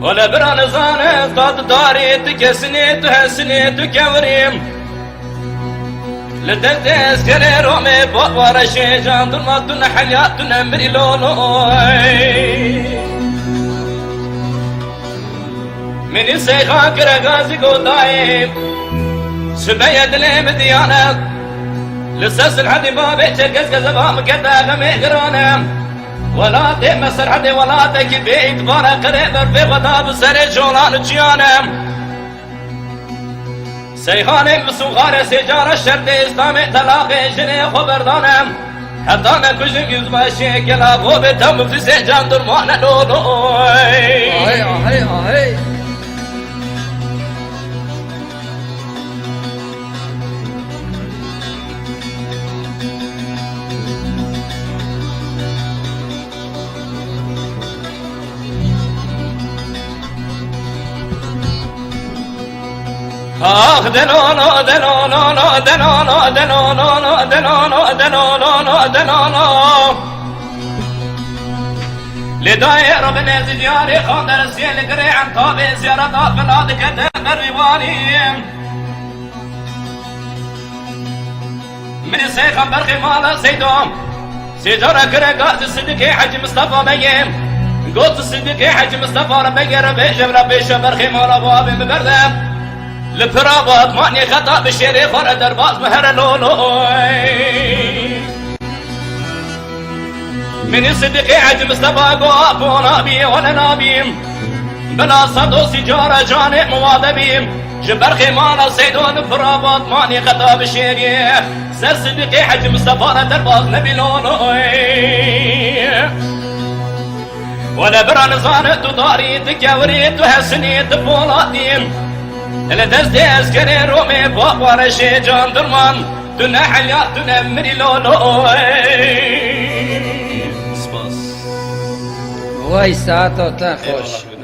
ولا بران زانه ضاد داري تكسني تحسني تكوريم لدردس كري رومي بوار شيجان درماتنا حياتنا مريلونوي من سيخا كرغازي قودايم سبيا دليم ديانك لساس الحدي بابي ترقز قزبام كدا غمي غرانم ولا تمسر حدي ولا تكبيت بارا قريب في غدا بسر جولان جيانم سيخانم بسوغار سجارة الشرد اسلامي تلاقي جني خبردانم حتى نكجم يزباشي كلا غوب تم في سجان درمان لولوي آهي آهي آهي آخ دنونو دنونو دنونو دنونو دنونو دنونو دنونو لداير من زجاري خاطر السيل قري عن طابي زيارة بلاد كتب الريواني من السيخ برخي مالا سيدوم سيجارة قري قاز الصدقي حج مصطفى بيم قلت الصدقي حج مصطفى ربي ربي جب ربي شبرخي مالا بابي مبردم لفراغات ماني خطا بشيري خور درباز مهر لولوي من الصدقي عج مصطفى قواب ونابي ولا نابيم بلا صدو سجارة جاني موادبيم جبرخي مالا سيدون فراغات ماني خطا بشيري سر صدقي حج مصطفى درباز نبي لولوي ولا بران زانت داري تكوري تحسني تفولاتيم لدردس كري رومي بوار شيجان درمان دنا حياتنا مري لولوي وای ساعت تا خوش